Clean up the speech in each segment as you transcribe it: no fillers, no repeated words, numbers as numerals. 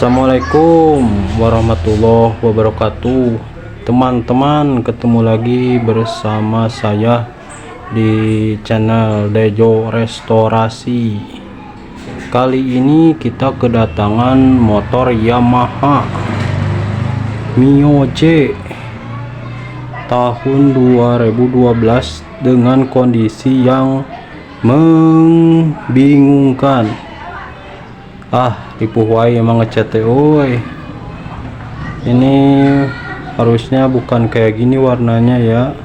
Assalamualaikum warahmatullahi wabarakatuh. Teman-teman, ketemu lagi bersama saya di channel Dejo Restorasi. Kali ini kita kedatangan motor Yamaha MURAH tahun 2012 dengan kondisi yang membingungkan. Ripuh wae emang ngecat oi. Ini harusnya bukan kayak gini warnanya ya.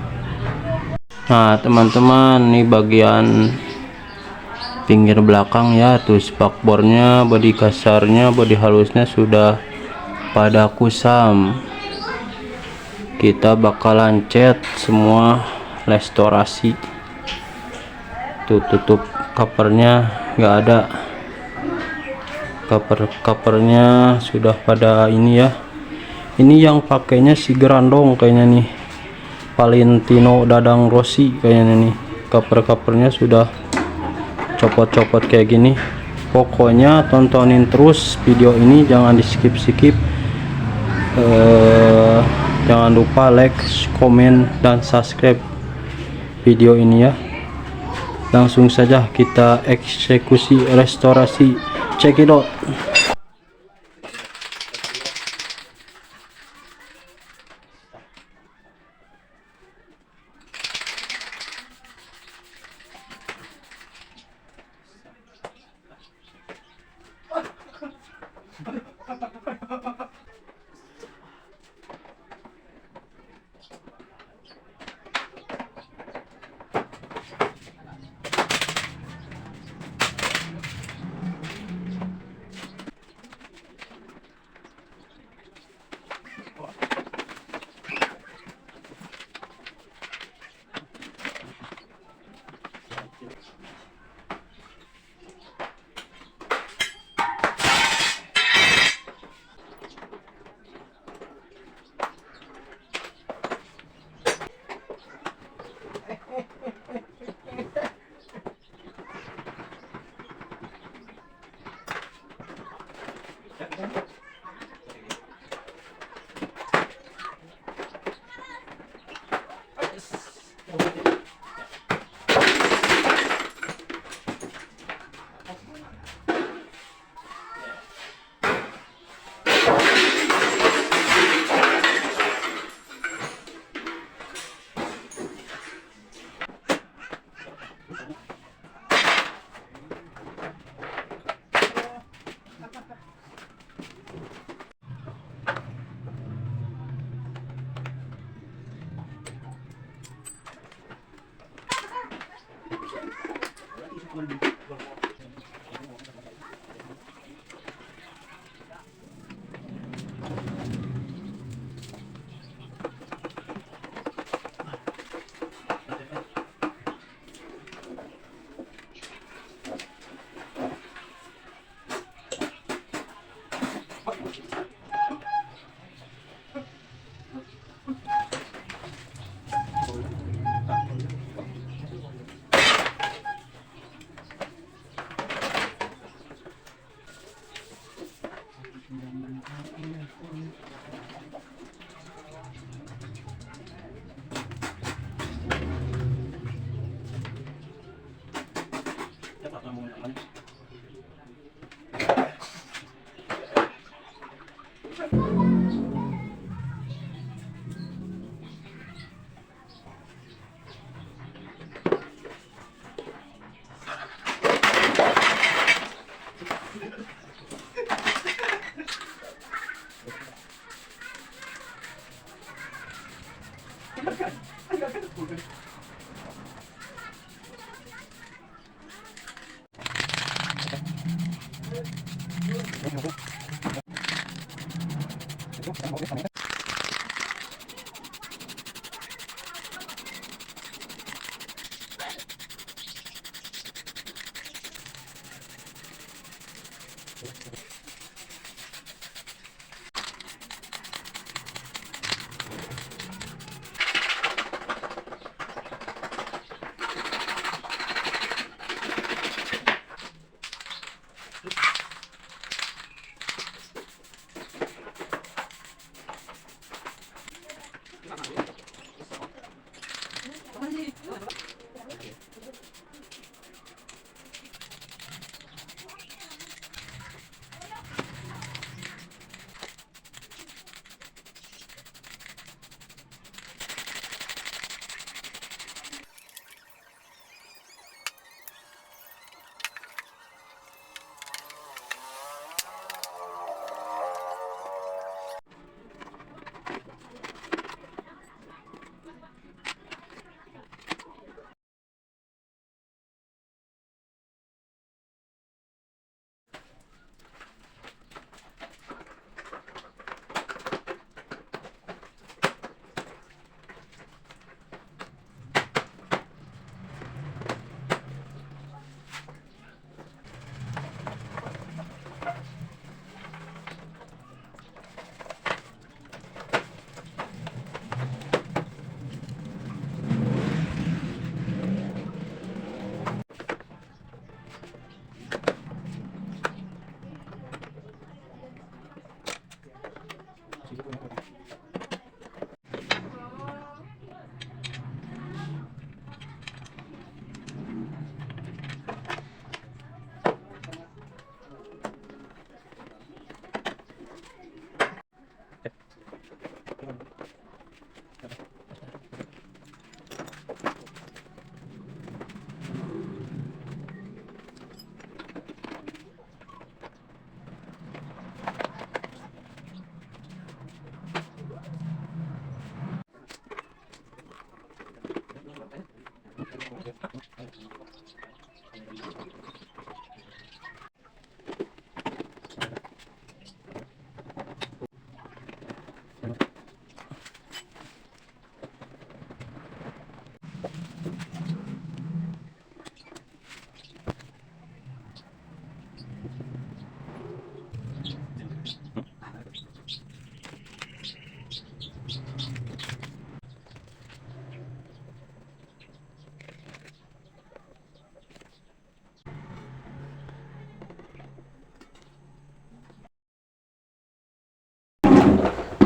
Nah teman-teman, ini bagian pinggir belakang ya, tuh spakbornya, bodi kasarnya, bodi halusnya sudah pada kusam. Kita bakalan cat semua, restorasi. Tuh tutup covernya nggak ada, covernya sudah pada ini ya. Ini yang pakainya si Grandong kayaknya nih, Valentino Dadang Rossi kayaknya nih. Covernya sudah copot-copot kayak gini. Pokoknya tontonin terus video ini, jangan di skip. Jangan lupa like, komen, dan subscribe video ini ya. Langsung saja kita eksekusi restorasi. Check it out.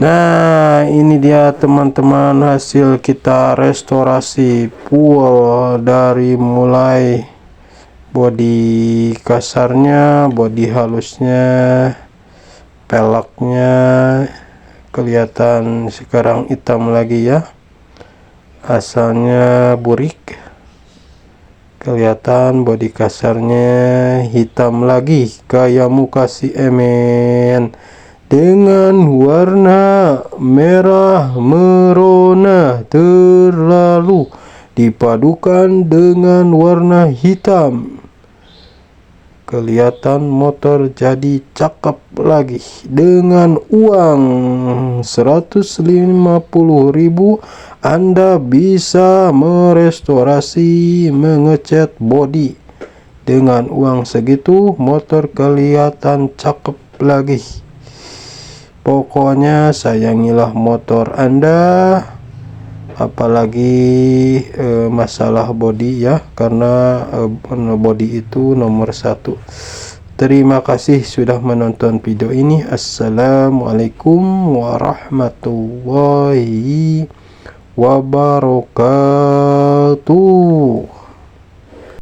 Nah, ini dia teman-teman hasil kita restorasi full, dari mulai bodi kasarnya, bodi halusnya, peleknya kelihatan sekarang hitam lagi ya, asalnya burik, kelihatan bodi kasarnya hitam lagi kayak muka si emen, dengan warna merah merona terlalu dipadukan dengan warna hitam, kelihatan motor jadi cakep lagi. Dengan uang 150.000 Anda bisa merestorasi, mengecat bodi. Dengan uang segitu motor kelihatan cakep lagi. Pokoknya sayangilah motor Anda, apalagi masalah bodi ya, karena bodi itu nomor satu. Terima kasih sudah menonton video ini. Assalamualaikum warahmatullahi wabarakatuh.